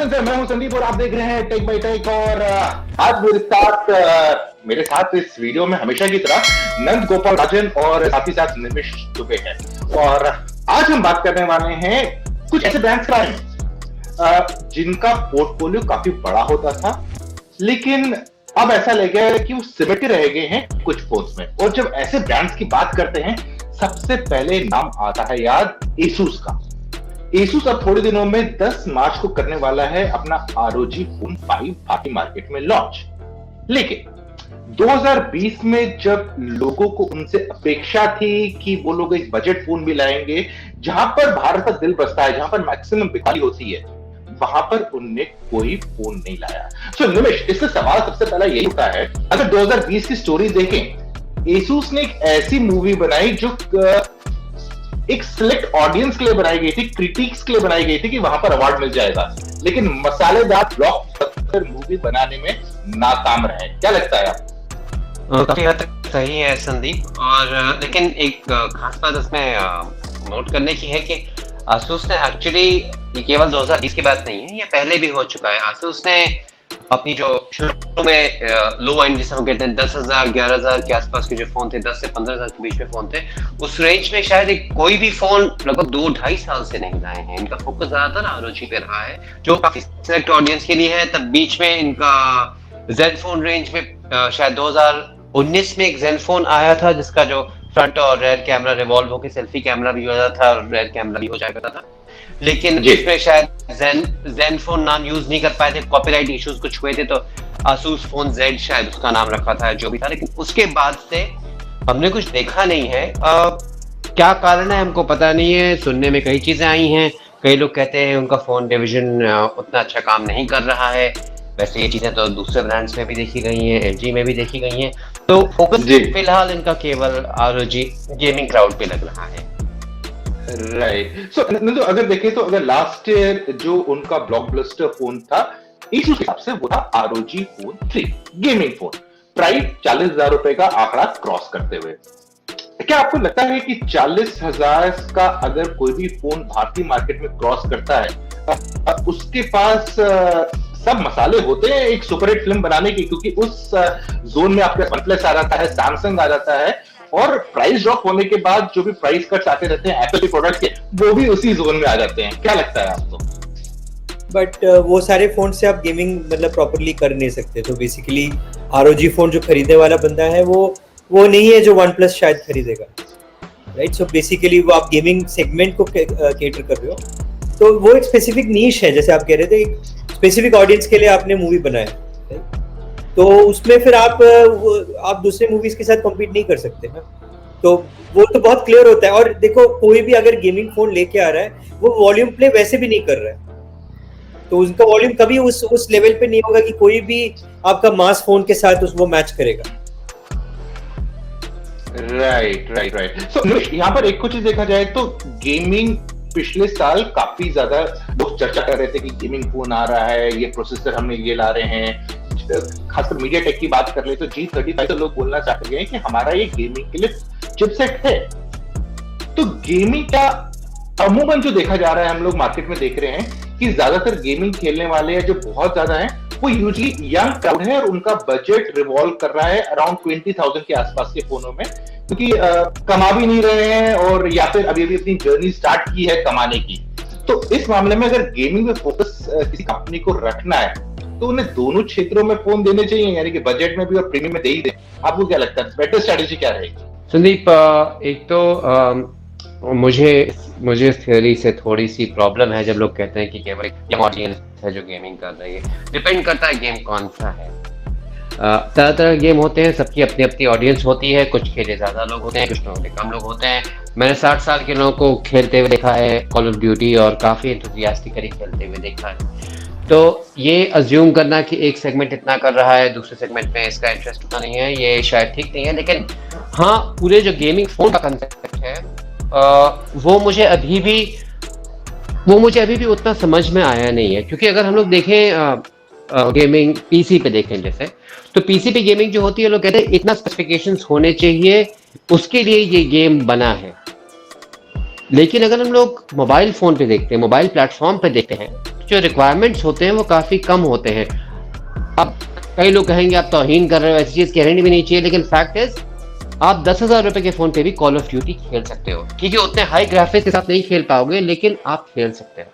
नमस्कार, मैं हूं संदीप और आप देख रहे हैं टेक बाय टेक। और आज मेरे साथ इस वीडियो में हमेशा की तरह नंद गोपाल राजन और साथ ही साथ निमिष दुबे हैं। और आज हम बात करने वाले हैं कुछ ऐसे ब्रांड्स के बारे में जिनका पोर्टफोलियो काफी बड़ा होता था, लेकिन अब ऐसा लग गया है कि वो सिमटे रह गए हैं कुछ फोन्स में। और जब ऐसे ब्रांड्स की बात करते हैं, सबसे पहले नाम आता है याद Asus का। Asus अब थोड़े दिनों में 10 मार्च को करने वाला है अपना ROG Phone 5 भारतीय मार्केट में लॉन्च। लेकिन 2020 में जब लोगों को उनसे अपेक्षा थी कि वो लोग एक बजट फोन भी लाएंगे जहां पर भारत का दिल बसता है, जहां पर मैक्सिमम बिक्री होती है, वहां पर उनने कोई फोन नहीं लाया। सो निमिष, इससे सवाल सबसे पहला यही उठता है, अगर 2020 की स्टोरी देखें, Asus ने एक ऐसी मूवी बनाई जो एक सिलेक्ट ऑडियंस के लिए बनाई गई थी, क्रिटिक्स के लिए बनाई गई थी कि वहां पर अवार्ड मिल जाएगा, लेकिन मसालेदार ब्लॉकबस्टर मूवी बनाने में नाकाम रहे। क्या लगता है आपको? काफी हद तक सही है संदीप। और लेकिन एक खास बात उसमें नोट करने की है कि Asus ने एक्चुअली, ये केवल 2020 की बात नहीं है, ये पहले भी हो चुका है। Asus ने अपनी जो शुरू में लो एंड जिसे हम कहते हैं 10,000 11,000 के आसपास के जो फोन थे, 10 से 15,000 के बीच में फोन थे, उस रेंज में शायद कोई भी फोन लगभग 2-2.5 साल से नहीं लाए हैं। इनका फोकस ज्यादातर ROG पे रहा है, जो काफी सिलेक्ट ऑडियंस के लिए है। तब बीच में इनका Zenfone रेंज में शायद 2019 में एक Zenfone आया था जिसका जो फ्रंट और रेयर कैमरा रिवॉल्व होकर सेल्फी कैमरा भी हो जाता था और रेयर कैमरा भी हो जाया करता था, लेकिन इसमें शायद Zenfone नाम यूज नहीं कर पाए थे, कॉपीराइट इश्यूज कुछ हुए थे, तो Asus Phone Z शायद उसका नाम रखा था जो भी था। लेकिन उसके बाद से हमने कुछ देखा नहीं है। क्या कारण है हमको पता नहीं है, सुनने में कई चीजें आई हैं। कई लोग कहते हैं उनका फोन डिवीजन उतना अच्छा काम नहीं कर रहा है। वैसे ये चीजें तो दूसरे ब्रांड्स में भी देखी गई हैं, LG में भी देखी गई हैं। तो फोकस फिलहाल इनका केवल ROG गेमिंग क्राउड पे लग रहा है। राइट। सो अगर देखें तो अगर लास्ट ईयर जो उनका ब्लॉकबस्टर फोन था Asus के हिसाब से वो था ROG Phone 3 gaming phone, price 40,000 रुपए का आंकड़ा क्रॉस करते हुए। क्या आपको लगता है कि 40,000 का अगर कोई भी फोन भारतीय मार्केट में क्रॉस करता है, उसके पास सब मसाले होते हैं एक सुपर हिट फिल्म बनाने की? क्योंकि उस जोन में आपका OnePlus आ जाता है, सैमसंग आ जाता है, और प्राइस ड्रॉप होने के बाद जो भी प्राइस कट्स आते रहते हैं एप्पल के प्रोडक्ट के, वो भी उसी जोन में आ जाते हैं। क्या लगता है आपको? बट वो सारे फोन से आप गेमिंग मतलब प्रॉपर्ली कर नहीं सकते। तो बेसिकली ROG फोन जो खरीदने वाला बंदा है वो नहीं है जो OnePlus शायद खरीदेगा, राइट? सो बेसिकली वो आप गेमिंग सेगमेंट को केटर कर रहे हो, तो वो एक स्पेसिफिक नीश है। जैसे आप कह रहे थे, एक स्पेसिफिक ऑडियंस के लिए आपने मूवी बनाया, तो उसमें फिर आप दूसरे मूवीज के साथ कम्पीट नहीं कर सकते ना। तो वो तो बहुत क्लियर होता है। और देखो, कोई भी अगर गेमिंग फोन लेके आ रहा है, वो वॉल्यूम प्ले वैसे भी नहीं कर रहा है, तो उसका वॉल्यूम कभी उस लेवल पे नहीं होगा कि कोई भी आपका मास फोन के साथ वो मैच करेगा। राइट। सो यहाँ पर एक कुछ चीज देखा जाए तो गेमिंग पिछले साल काफी ज्यादा लोग चर्चा कर रहे थे कि गेमिंग फोन आ रहा है, ये प्रोसेसर हमने ये ला रहे हैं। खासकर MediaTek की बात कर ले तो G35 तो लोग बोलना चाहते हैं कि हमारा ये गेमिंग के लिए चिपसेट है। तो गेमिंग का अमूमन जो देखा जा रहा है, हम लोग मार्केट में देख रहे हैं कि ज्यादातर गेमिंग खेलने वाले जो बहुत ज्यादा हैं, वो यूजुअली यंग क्राउड है और उनका बजट रिवॉल्व कर रहा है अराउंड 20,000 के आसपास के फोनों में, क्योंकि कमा भी नहीं रहे हैं और या फिर अभी अभी अपनी जर्नी स्टार्ट की है कमाने की। तो इस मामले में अगर गेमिंग में फोकस किसी कंपनी को रखना है, तो उन्हें दोनों क्षेत्रों में फोन देने चाहिए, यानी कि बजट में भी और प्रीमियम में दे ही दे। आपको क्या लगता है, बेटर स्ट्रेटेजी क्या रहेगी? संदीप, एक तो मुझे इस थ्योरी से थोड़ी सी प्रॉब्लम है जब लोग कहते हैं कि केवल एक ऑडियंस है जो गेमिंग कर रही है। डिपेंड करता है गेम कौन सा है। तरह तरह के गेम होते हैं, सबकी अपनी अपनी ऑडियंस होती है। कुछ खेले ज्यादा लोग होते हैं, कुछ खेले कम लोग होते हैं। मैंने 60 साल के लोगों को खेलते हुए देखा है कॉल ऑफ ड्यूटी, और काफी एंथुसियास्टिकली खेलते हुए देखा है। तो ये अज्यूम करना कि एक सेगमेंट इतना कर रहा है, दूसरे सेगमेंट में इसका इंटरेस्ट उतना नहीं है, ये शायद ठीक नहीं है। लेकिन हाँ, पूरे जो गेमिंग फोन का कंसेप्ट है, वो मुझे अभी भी उतना समझ में आया नहीं है। क्योंकि अगर हम लोग देखें गेमिंग पीसी पे देखें, जैसे तो पीसी पे गेमिंग जो होती है, लोग कहते हैं इतना स्पेसिफिकेशंस होने चाहिए, उसके लिए ये गेम बना है। लेकिन अगर हम लोग मोबाइल फोन पे देखते हैं, मोबाइल प्लेटफॉर्म पे देखते हैं, जो रिक्वायरमेंट्स होते हैं वो काफ़ी कम होते हैं। अब कई लोग कहेंगे आप तौहीन कर रहे हो, ऐसी चीज़ कहनी भी नहीं चाहिए, लेकिन फैक्ट इज आप 10,000 रुपए के फ़ोन पे भी कॉल ऑफ ड्यूटी खेल सकते हो। ठीक है, उतने हाई ग्राफिक्स के साथ नहीं खेल पाओगे, लेकिन आप खेल सकते हो।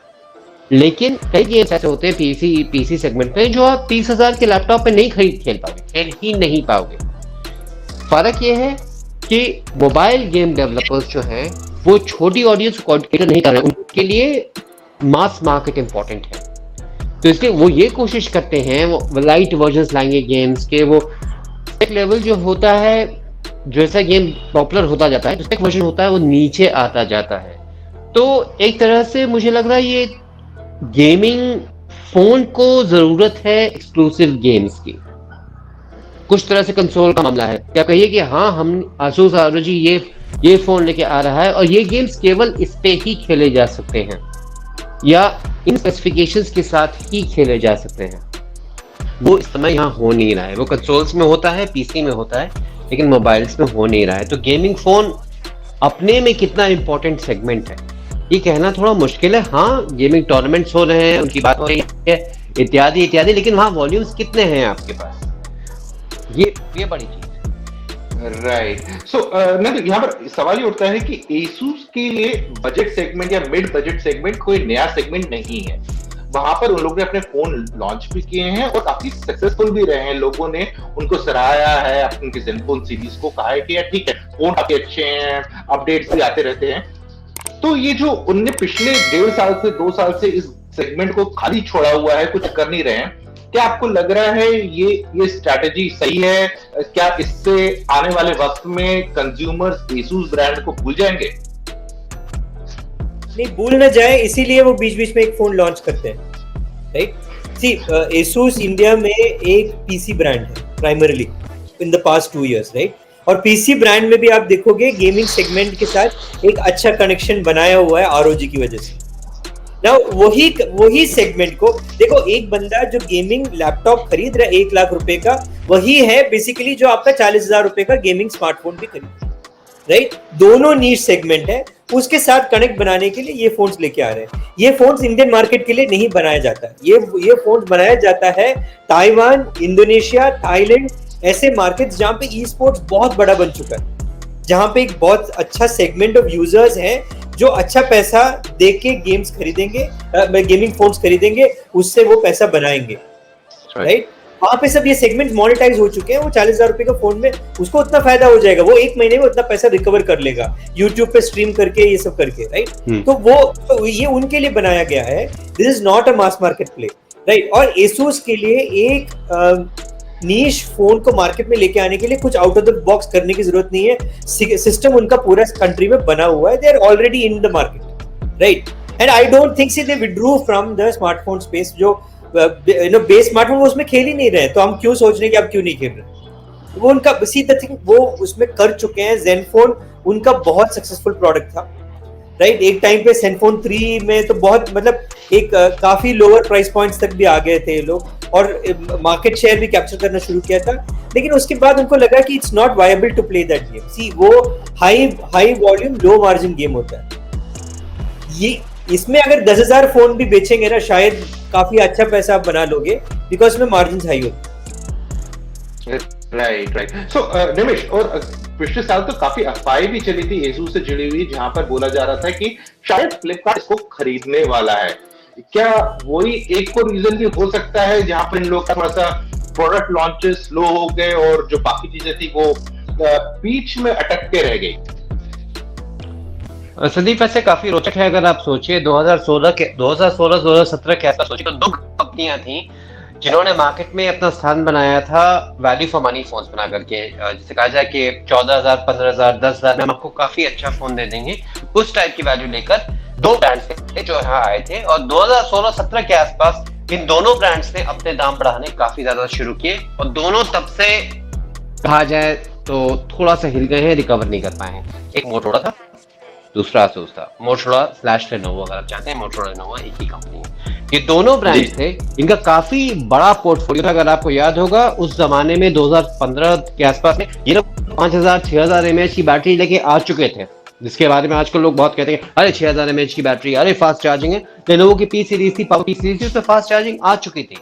लेकिन कई गेम्स ऐसे होते हैं पीसी सेगमेंट पे जो आप 30,000 के लैपटॉप पे नहीं खेल पाओगे, खेल ही नहीं पाओगे। फर्क ये है कि मोबाइल गेम डेवलपर्स जो हैं वो छोटी ऑडियंस को कैटर नहीं कर रहे हैं, उनके लिए मास मार्केट इंपॉर्टेंट है। तो इसलिए वो ये कोशिश करते हैं, वो लाइट वर्जन्स लाएंगे गेम्स के, वो एक लेवल जो होता है, जैसा गेम पॉपुलर होता जाता है, जो वर्जन होता है वो नीचे आता जाता है। तो एक तरह से मुझे लग रहा है ये गेमिंग फोन को जरूरत है एक्सक्लूसिव गेम्स की, कुछ तरह से कंसोल का मामला है। क्या कहिए कि हाँ, हम आसूस ROG ये फोन लेके आ रहा है और ये गेम्स केवल इस पे ही खेले जा सकते हैं या इन स्पेसिफिकेशंस के साथ ही खेले जा सकते हैं। वो इस समय यहाँ हो नहीं रहा है। वो कंसोल्स में होता है, पीसी में होता है, लेकिन मोबाइल्स में हो नहीं रहा है। तो गेमिंग फोन अपने में कितना इंपॉर्टेंट सेगमेंट है ये कहना थोड़ा मुश्किल है। हाँ, गेमिंग टूर्नामेंट्स हो रहे हैं, उनकी बात हो रही है, इत्यादि इत्यादि, लेकिन वहाँ वॉल्यूम्स कितने हैं आपके पास, ये बड़ी चीज है। राइट। सो यहाँ पर सवाल ये उठता है कि Asus के लिए बजट सेगमेंट या मिड बजट सेगमेंट कोई नया सेगमेंट नहीं है। वहां पर उन लोगों ने अपने फोन लॉन्च भी किए हैं और काफी सक्सेसफुल भी रहे हैं। लोगों ने उनको सराहा है, उनके Zenfone सीरीज को कहा है कि यार ठीक है, फोन काफी अच्छे हैं, अपडेट्स भी आते रहते हैं। तो ये जो उनने पिछले 1.5 साल से 2 साल से इस सेगमेंट को खाली छोड़ा हुआ है, कुछ कर नहीं रहे हैं, क्या आपको लग रहा है ये स्ट्रैटेजी सही है? क्या इससे आने वाले वक्त में कंज्यूमर्स Asus ब्रांड को भूल जाएंगे? नहीं, भूल ना जाए, इसीलिए वो बीच बीच में एक फोन लॉन्च करते हैं, राइट? सी, Asus इंडिया में एक पीसी ब्रांड है primarily in the past 2 years, right? और पीसी ब्रांड में भी आप देखोगे गेमिंग सेगमेंट के साथ एक अच्छा कनेक्शन बनाया हुआ है ROG की वजह से। ना वही सेगमेंट को देखो, एक बंदा जो गेमिंग लैपटॉप खरीद रहा है 1 लाख रुपए का, वही है बेसिकली जो आपका 40,000 रुपए का गेमिंग स्मार्टफोन भी खरीद, राइट? दोनों नीश सेगमेंट है, उसके साथ कनेक्ट बनाने के लिए ये फोन्स लेके आ रहे हैं। ये फोन्स इंडियन मार्केट के लिए नहीं बनाया जाता, ये फोन्स बनाया जाता है ताइवान, इंडोनेशिया, थाईलैंड, ऐसे मार्केट्स जहां पे ई स्पोर्ट्स बहुत बड़ा बन चुका है, जहां पे एक बहुत अच्छा सेगमेंट ऑफ यूजर्स हैं जो अच्छा पैसा दे के गेम्स खरीदेंगे, गेमिंग फोन्स खरीदेंगे, उससे वो पैसा बनाएंगे, राइट? वहां पे सब ये सेगमेंट मोनेटाइज हो चुके हैं। वो 40,000 रुपए का फोन में उसको उतना फायदा हो जाएगा, वो 1 महीने में उतना पैसा रिकवर कर लेगा YouTube पे स्ट्रीम करके, ये सब करके, राइट? तो ये उनके लिए बनाया गया है। This is not a mass market play, right? और Asus के लिए एक नीश फोन को मार्केट में लेके आने के लिए कुछ आउट ऑफ द बॉक्स करने की जरूरत नहीं है। सिस्टम उनका पूरा कंट्री में बना हुआ है, they are already in the market, right? And I don't think they withdrew from the smartphone space. जो बेस स्मार्टफोन वो उसमें खेल ही नहीं रहे, तो हम क्यों सोच रहे हैं कि आप क्यों नहीं खेल रहे? वो उनका सी द थिंग वो उसमें कर चुके हैं। Zenfone उनका बहुत सक्सेसफुल प्रोडक्ट था, राइट? एक टाइम पे Zenfone 3 में तो बहुत मतलब एक काफी लोअर प्राइस पॉइंट्स तक भी आ गए थे लोग और मार्केट शेयर भी कैप्चर करना शुरू किया था, लेकिन उसके बाद उनको लगा कि it's not viable to play that game. See, वो high volume low margin game होता है। ये इसमें अगर 10,000 फोन भी बेचेंगे ना, शायद काफी अच्छा पैसा आप बना लोगे, बिकॉज में मार्जिन हाई होते हैं। राइट। सो निमिष, और पिछले साल तो काफी अफवाहें भी चली थी Asus से जुड़ी हुई, जहां पर बोला जा रहा था कि शायद फ्लिपकार्ट इसको खरीदने वाला है। क्या वही एक और रीजन भी हो सकता है जहां पर इन लोग का थोड़ा सा प्रोडक्ट लॉन्चेस स्लो हो गए और जो बाकी चीजें थी वो बीच में अटक के रह गई? संदीप, ऐसे काफी रोचक है। अगर आप सोचिए 2016-2017 के आसपास सोचिए तो 2 कंपनियां थी जिन्होंने मार्केट में अपना स्थान बनाया था वैल्यू फॉर मनी फोन्स बना करके। जिसे कहा जाए कि 14,000, 15,000, 10,000 में हम आपको काफी अच्छा फोन दे देंगे, उस टाइप की वैल्यू लेकर 2 ब्रांड्स थे जो यहाँ आए थे। और 2016-17 के आसपास इन दोनों ब्रांड्स ने अपने दाम बढ़ाने काफी ज्यादा शुरू किए और दोनों तब से कहा जाए तो थोड़ा सा हिल गए हैं, रिकवर नहीं कर पाए हैं। एक मोटोरोला था, दूसरा Asus था। Motorola/Lenovo, अगर आप चाहते हैं, Motorola Lenovo एक ही कंपनी है। ये दोनों ब्रांड्स थे, इनका काफी बड़ा पोर्टफोलियो था। अगर आपको याद होगा उस जमाने में 2015 के आसपास में ये लोग 5,000-6,000 mAh की बैटरी लेके आ चुके थे जिसके बारे में आजकल लोग बहुत कहते हैं, अरे 6000 mAh की बैटरी, अरे फास्ट चार्जिंग है। लेनोवो की पी सीरीज थी, पावर पी सीरीज थी, उसमें फास्ट चार्जिंग आ चुकी थी।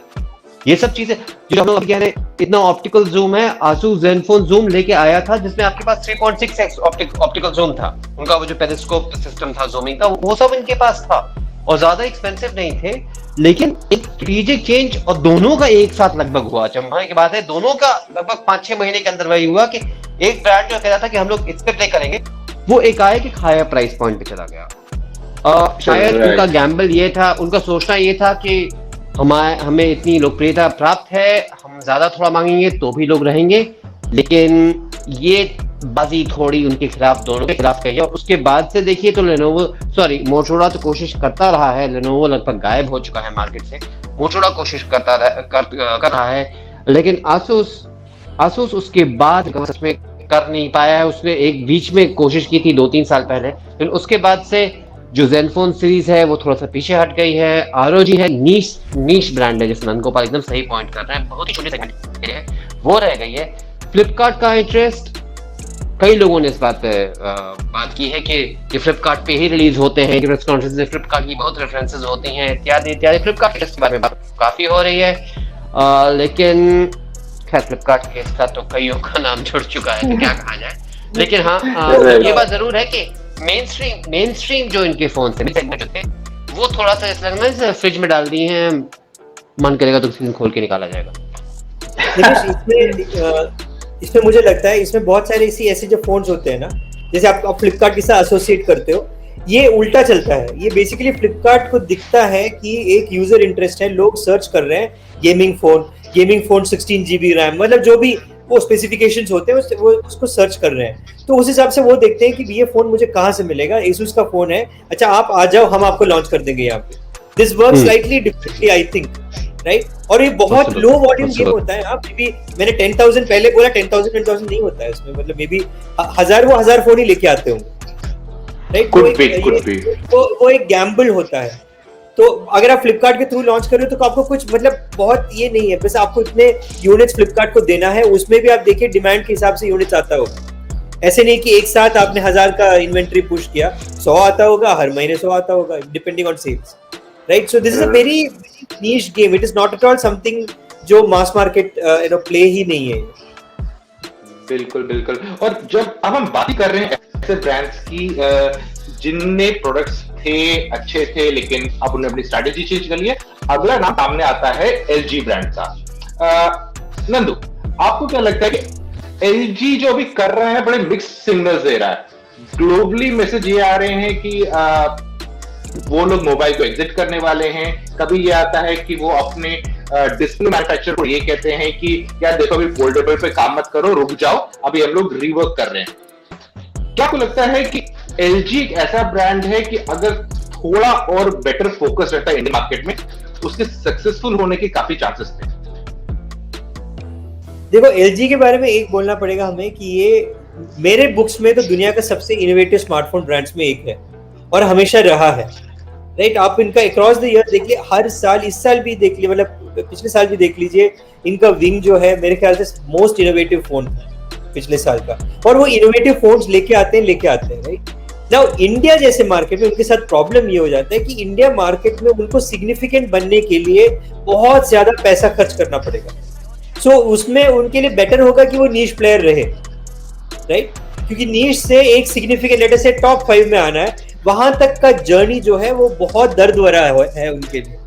ये सब चीजें जो हम लोग कह रहे हैं, इतना ऑप्टिकल जूम है, आसूस ज़ेनफोन जूम लेके आया था जिसमें आपके पास 3.6x ऑप्टिकल जूम था, उनका वो जो पेरिस्कोप सिस्टम था, जूमिंग का, वो सब इनके पास था और ज्यादा एक्सपेंसिव नहीं थे। लेकिन एक स्ट्रेटेजिक चेंज और दोनों का एक साथ लगभग हुआ। चंबा की बात है, दोनों का लगभग 5-6 महीने के अंदर वही हुआ कि एक ब्रांड जो कह रहा था कि हम लोग इस पे प्ले करेंगे, वो एक आया कि हायर प्राइस पॉइंट पे चला गया। शायद उनका गैम्बल ये था, उनका सोचना ये था कि हमें इतनी लोकप्रियता प्राप्त है, हम ज्यादा थोड़ा मांगेंगे तो भी लोग रहेंगे। लेकिन ये बाजी थोड़ी उनके खिलाफ, दोनों के खिलाफ कही। और उसके बाद से देखिए तो मोटोरोला तो कोशिश करता रहा है, लेनोवो लगभग गायब हो चुका है मार्केट से, मोटोरोला कोशिश कर रहा है, लेकिन आसूस उसके बाद सच में कर नहीं पाया है। उसने एक बीच में कोशिश की थी 2-3 साल पहले, लेकिन उसके बाद से जो ज़ेनफोन सीरीज है वो थोड़ा सा पीछे हट गई है। ROG है, नीश ब्रांड है, जैसे नंदगोपाल एकदम सही पॉइंट कर रहे हैं, बहुत ही छोटे सेगमेंट के है, वो रह गई है। फ्लिपकार्ट का इंटरेस्ट, कई लोगों ने इस बात पे बात की है कि ये फ्लिपकार्ट पे ही रिलीज होते हैं, प्रेस कॉन्फ्रेंस में फ्लिपकार्ट की बहुत रेफरेंसेस होती हैं, इत्यादि इत्यादि। फ्लिपकार्ट के बारे में बात काफी हो रही है, लेकिन खैर फ्लिपकार्ट के साथ तो कईयों का नाम जुड़ चुका है, तो क्या कहा जाए। लेकिन हाँ, ये बात जरूर है कि मेन स्ट्रीम जो इनके फोन से सेगमेंट होते हैं, वो थोड़ा सा इस लगता है फ्रिज में डाल दिए हैं, मन करेगा तो किसी दिन खोल के निकाला जाएगा। इसमें मुझे लगता है इसमें बहुत सारे ऐसे जो फोन्स होते हैं ना, जैसे आप फ्लिपकार्ट के साथ एसोसिएट करते हो, ये उल्टा चलता है। ये बेसिकली फ्लिपकार्ट को दिखता है कि एक यूजर इंटरेस्ट है, लोग सर्च कर रहे हैं गेमिंग फोन 16 GB रैम, मतलब जो भी वो स्पेसिफिकेशंस होते हैं वो उसको सर्च कर रहे हैं। तो उस हिसाब से वो देखते हैं कि ये फोन मुझे कहाँ से मिलेगा, एसुस का फोन है, अच्छा आप आ जाओ, हम आपको लॉन्च कर देंगे यहाँ पे। This work slightly differently I think, right. और ये बहुत लो वॉल्यूम गेम होता है। आप भी मैंने 10,000 पहले बोला, 10,000 नहीं होता है उसमें, मतलब मे बी 1000 फोन ही लेके आते होंगे, राइट। वो एक गैम्बल होता है। तो अगर आप फ्लिपकार्ट के थ्रू लॉन्च कर रहे हो तो आपको कुछ मतलब बहुत ये नहीं है, बस आपको इतने यूनिट्स फ्लिपकार्ट को देना है, उसमें भी आप देखिए डिमांड के हिसाब से यूनिट्स आता होगा। ऐसे नहीं कि एक साथ आपने 1000 का इन्वेंट्री पुश किया, 100 आता होगा, हर महीने 100 आता होगा, depending on sales, right. So this is a very niche game, it is not at all something जो मास मार्केट प्ले ही नहीं है। बिल्कुल। और जब अब हम बात कर रहे हैं ऐसे ब्रांड्स की जिनने प्रोडक्ट्स थे, अच्छे थे, लेकिन अब उन्होंने अपनी स्ट्रैटेजी चेंज कर ली है, अगला नाम सामने आता है LG ब्रांड का। नंदू, आपको क्या लगता है कि LG जो अभी कर रहा है बड़े मिक्स सिग्नल्स दे रहा है? ग्लोबली मैसेज ये आ रहे हैं कि वो लोग मोबाइल को एग्जिट करने वाले हैं। कभी ये आता है कि वो अपने डिस्प्ले मैन्युफैक्चरर को ये कहते हैं कि यार देखो अभी फोल्डेबल पे काम मत करो, रुक जाओ, अभी हम लोग रिवर्क कर रहे हैं। क्या आपको लगता है कि LG एक ऐसा ब्रांड है कि अगर थोड़ा और बेटर फोकस रहता है इंडियन मार्केट में, उसके सक्सेसफुल होने के काफी चांसेस थे? देखो, LG के बारे में एक बोलना पड़ेगा हमें कि ये मेरे बुक्स में तो दुनिया का सबसे इनोवेटिव स्मार्टफोन ब्रांड्स में एक है और हमेशा रहा है, राइट। आप इनका अक्रॉस द ईयर देखिए, हर साल, इस साल भी देख लीजिए, मतलब पिछले साल भी देख लीजिए, इनका विंग जो है मेरे ख्याल से मोस्ट इनोवेटिव फोन पिछले साल का, और वो इनोवेटिव फोन्स लेके आते हैं, राइट। नाउ इंडिया जैसे मार्केट में उनके साथ प्रॉब्लम ये हो जाता है कि इंडिया मार्केट में उनको सिग्निफिकेंट बनने के लिए बहुत ज्यादा पैसा खर्च करना पड़ेगा। सो उसमें उनके लिए बेटर होगा कि वो नीश प्लेयर रहे, राइट, क्योंकि नीश से एक सिग्निफिकेंट लेटर से टॉप 5 में आना है, वहां तक का जर्नी जो है वो बहुत दर्द भरा है उनके लिए,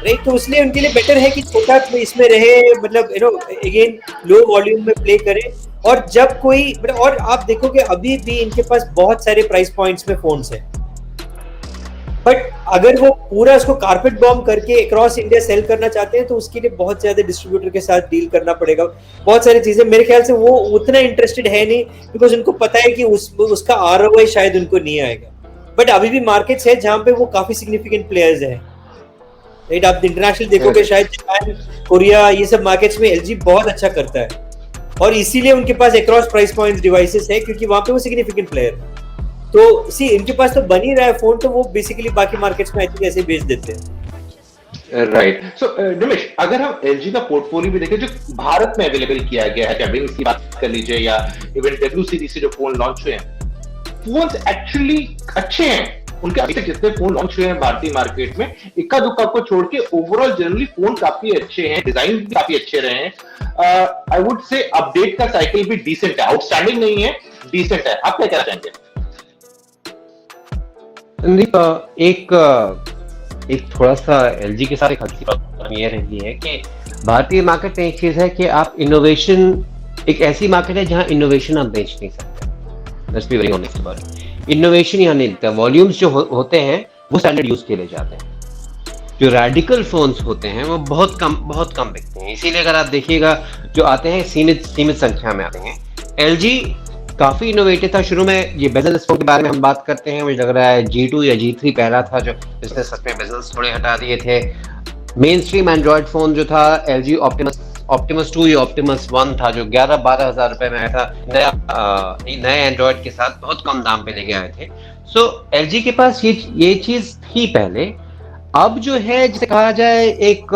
राइट। तो इसलिए उनके लिए बेटर है कि छोटा इसमें रहे, मतलब अगेन लो वॉल्यूम में प्ले करे। और जब कोई, और आप देखोगे अभी भी इनके पास बहुत सारे प्राइस पॉइंट्स में फोन्स हैं, बट अगर वो पूरा उसको कारपेट बॉम्ब करके अक्रॉस इंडिया सेल करना चाहते हैं तो उसके लिए बहुत ज्यादा डिस्ट्रीब्यूटर के साथ डील करना पड़ेगा, बहुत सारी चीजें। मेरे ख्याल से वो उतना इंटरेस्टेड है नहीं, बिकॉज उनको पता है कि उसका ROI शायद उनको नहीं आएगा। बट अभी भी मार्केट्स है जहां पे वो काफी सिग्निफिकेंट प्लेयर्स हैं, राइट। आप इंटरनेशनल देखोगे, शायद जापान, कोरिया, ये सब मार्केट्स में LG बहुत अच्छा करता है, और इसीलिए उनके पास अक्रॉस प्राइस पॉइंट्स डिवाइसेस है, क्योंकि वहां पे वो सिग्निफिकेंट प्लेयर है। तो इनके पास तो बन ही रहा है फोन, तो वो बेसिकली बाकी मार्केट्स में आई थिंक ऐसे बेच देते हैं, राइट। सो निमेश, अगर हम LG का पोर्टफोलियो भी देखें जो भारत में अवेलेबल किया गया है, क्या विंग्स की बात कर लीजिए या इवन W सीरीज से जो फोन लॉन्च हुए हैं, फोन्स एक्चुअली अच्छे हैं। उनके अभी तक जितने फोन लॉन्च हुए हैं भारतीय मार्केट में, इक्का दुक्का को छोड़ के ओवरऑल जनरली फोन काफी अच्छे हैं, डिजाइन भी काफी अच्छे रहे हैं। आई वुड से अपडेट का साइकिल भी डिसेंट है, आउटस्टैंडिंग नहीं है, डिसेंट है। आप क्या कहना चाहेंगे? संदीप, एक थोड़ा सा एलजी के साथ एक हल्की प्रॉब्लम ये रही है कि भारतीय मार्केट में एक चीज है कि आप इनोवेशन, एक ऐसी मार्केट है जहां इनोवेशन आप बेच नहीं सकते। Let's be very honest about it. Innovation यहाँ नहीं दिखता। वॉल्यूम्स जो होते हैं वो स्टैंडर्ड यूज के लिए जाते हैं। जो रेडिकल फोन्स होते हैं वो बहुत कम बिकते हैं। इसीलिए अगर आप देखिएगा जो आते हैं सीमित संख्या में आते हैं। एलजी काफी इनोवेटिव था शुरू में। ये बेजल्स फोन के बारे में हम बात करते हैं, मुझे लग रहा है G2 या G3 पहला था जो जिसने सच में बेजल्स थोड़े हटा दिए थे। मेन स्ट्रीम एंड्रॉइड फोन जो था एलजी ऑप्टिमस 2 या ऑप्टिमस 1 था, जो 11-12 हजार रुपए में आया था नए एंड्रॉइड के साथ, बहुत कम दाम पे लेके आए थे। सो एलजी के पास ये चीज थी पहले। अब जो है जिसे कहा जाए एक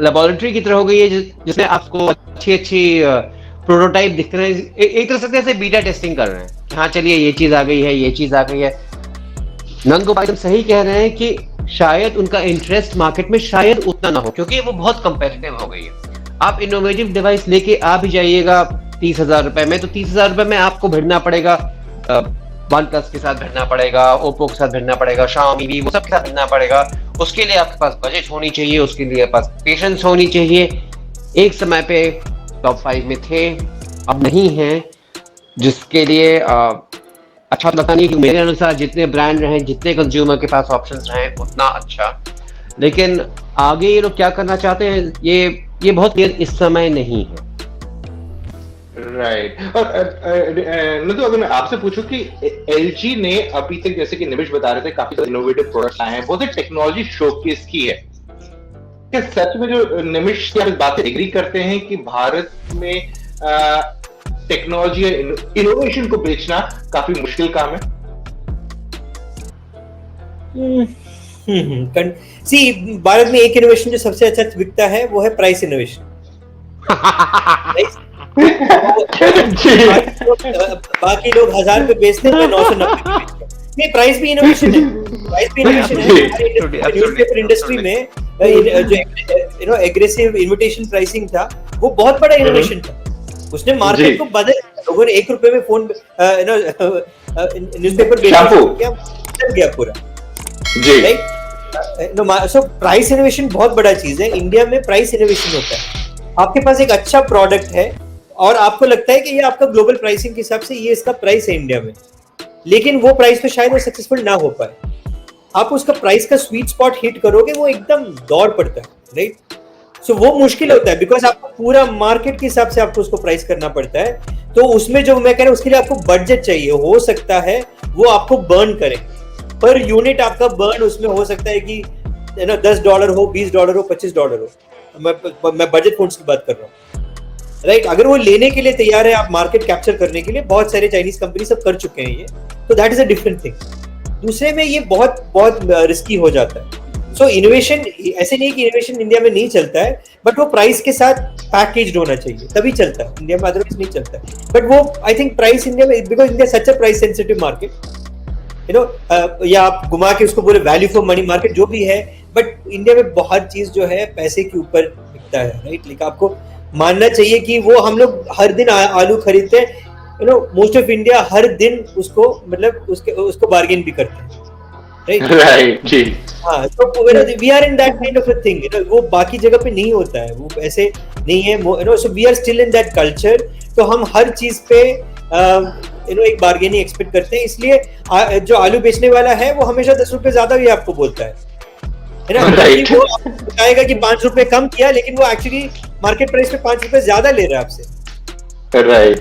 लेबोरेटरी की तरह हो गई है, जिसमें आपको अच्छी प्रोटोटाइप दिख रहे हैं। एक तरह से ऐसे बीटा टेस्टिंग कर रहे हैं कि हाँ चलिए ये चीज आ गई है, ये चीज आ गई है। नंदगोपाल एकदम सही कह रहे हैं कि शायद उनका इंटरेस्ट मार्केट में शायद उतना ना हो, क्योंकि वो बहुत कंपेटिटिव हो गई है। आप इनोवेटिव डिवाइस लेके आ भी जाइएगा 30,000 रुपए में, तो 30,000 रुपए में आपको भिड़ना पड़ेगा वन प्लस के साथ भिड़ना पड़ेगा, ओप्पो के साथ भिड़ना पड़ेगा, Xiaomi, Vivo सब के साथ भिड़ना पड़ेगा। उसके लिए आपके पास बजट होनी चाहिए, उसके लिए पास पेशेंस होनी चाहिए। एक समय पे टॉप 5 में थे, अब नहीं है, जिसके लिए अच्छा लगता नहीं कि मेरे अनुसार जितने ब्रांड रहे, जितने कंज्यूमर के पास ऑप्शंस रहे उतना अच्छा। लेकिन आगे ये लोग क्या करना चाहते हैं ये बहुत क्लियर इस समय नहीं है। राइट। और नंदू, अगर मैं आपसे पूछूं कि एलजी ने अभी तक, जैसे कि निमिष बता रहे थे, काफी सारे इनोवेटिव प्रोडक्ट्स आए हैं, बहुत ही टेक्नोलॉजी शोकेस की है। क्या सच में जो निमिष की बातें एग्री करते हैं कि भारत में टेक्नोलॉजी इनोवेशन को बेचना काफी मुश्किल काम है? सी, भारत में एक इनोवेशन जो सबसे अच्छा बिकता है वो है प्राइस इनोवेशन। बाकी लोग 1000 पे बेचते हैं, 990 पे बेचते हैं। नहीं, प्राइस भी इनोवेशन है, प्राइस भी इनोवेशन है। न्यूज़पेपर इंडस्ट्री में जो एग्रेसिव इन्विटेशन प्राइसिंग था वो बहुत बड़ा इनोवेशन था। उसने मार्केट को बदल, लोगों ने 1 रुपए में फोन न्यूज़पेपर बेच गया पूरा जी। राइट। सो प्राइस इनोवेशन बहुत बड़ा चीज है। इंडिया में प्राइस इनोवेशन होता है। आपके पास एक अच्छा प्रोडक्ट है और आपको लगता है कि ये आपका ग्लोबल प्राइसिंग के हिसाब से ये इसका प्राइस है इंडिया में, लेकिन वो प्राइस पे शायद वो सक्सेसफुल ना हो पाए। आप उसका प्राइस का स्वीट स्पॉट हिट करोगे, वो एकदम दौड़ पड़ता है। राइट। सो वो मुश्किल होता है, बिकॉज आपको पूरा मार्केट के हिसाब से आपको उसको प्राइस करना पड़ता है। तो उसमें जो मैं कह रहा हूँ, उसके लिए आपको बजट चाहिए। हो सकता है वो आपको बर्न करे, पर यूनिट आपका बर्न उसमें हो सकता है कि $10 हो, $20 हो, $25 हो। मैं बजट फोन्स की बात कर रहा हूँ। राइट। अगर वो लेने के लिए तैयार है, आप मार्केट कैप्चर करने के लिए, बहुत सारे चाइनीज कंपनी सब कर चुके हैं ये, तो that is a different thing. दूसरे में ये बहुत रिस्की हो जाता है। सो इनोवेशन, ऐसे नहीं कि इनोवेशन इंडिया में नहीं चलता है, बट वो प्राइस के साथ पैकेज्ड होना चाहिए, तभी चलता है। इंडिया में अदरवाइज नहीं चलता है। बट वो आई थिंक प्राइस इंडिया में, because India such a price sensitive market, या आप घुमा के उसको बोले वैल्यू फॉर मनी मार्केट, जो भी है, बट इंडिया में बहुत चीज जो है पैसे के ऊपर बिकता है। राइट। लेकिन आपको मानना चाहिए कि वो हम लोग हर दिन आलू खरीदते हैं, मोस्ट ऑफ इंडिया हर दिन उसको, मतलब उसको बार्गेन भी करते हैं। राइट जी। हाँ, तो we are in that kind of a thing, वो बाकी जगह पे नहीं होता है, वो ऐसे नहीं है। So we are still in that culture. तो हम हर चीज पे एक बार्गेनिंग एक्सपेक्ट करते हैं। इसलिए जो आलू बेचने वाला है वो हमेशा 10 रुपए ज्यादा भी आपको बोलता है ना। वो बताएगा कि 5 रुपए कम किया, लेकिन वो एक्चुअली मार्केट प्राइस पे 5 रुपए ज्यादा ले रहा है आपसे। राइट।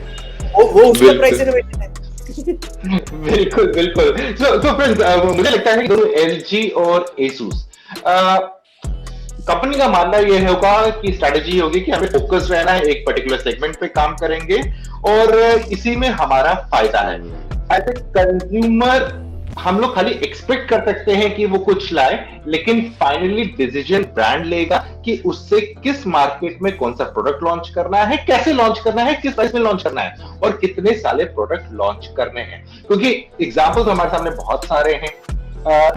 वो उसका प्राइस इनोवेशन है। बिल्कुल बिल्कुल। तो फ्रेंड्स, मुझे लगता है कि दोनों एलजी और एसूस कंपनी का मानना यह होगा कि स्ट्रेटेजी होगी कि हमें फोकस रहना है, एक पर्टिकुलर सेगमेंट पे काम करेंगे और इसी में हमारा फायदा है। एज ए कंज्यूमर हम लोग खाली एक्सपेक्ट कर सकते हैं कि वो कुछ लाए, लेकिन फाइनली डिसीजन ब्रांड लेगा कि उससे किस मार्केट में कौन सा प्रोडक्ट लॉन्च करना है, कैसे लॉन्च करना है, किस प्राइस में लॉन्च करना है और कितने साले प्रोडक्ट लॉन्च करने हैं। क्योंकि एग्जांपल्स हमारे सामने बहुत सारे हैं।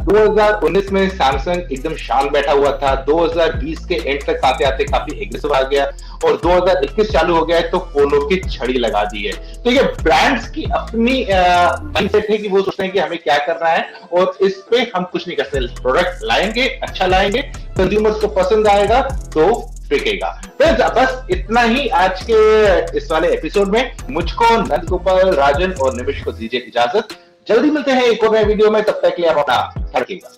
2019 में सैमसंग एकदम शान बैठा हुआ था, 2020 के एंड तक आते आते काफी एग्रेसिव आ गया और 2021 चालू हो गया है तो फोनों की छड़ी लगा दी है। तो ये ब्रांड्स की अपनी माइंडसेट है कि वो सोचते हैं कि हमें क्या करना है और इस पे हम कुछ नहीं कर सकते। प्रोडक्ट लाएंगे, अच्छा लाएंगे, कंज्यूमर्स को पसंद आएगा तो बिकेगा। बस इतना ही आज के इस वाले एपिसोड में। मुझको, नंद गोपाल, राजन और निमिष को दीजिए इजाजत। जल्दी मिलते हैं एक और नए वीडियो में, तब तक के लिए आप अपना ख्याल रखिएगा।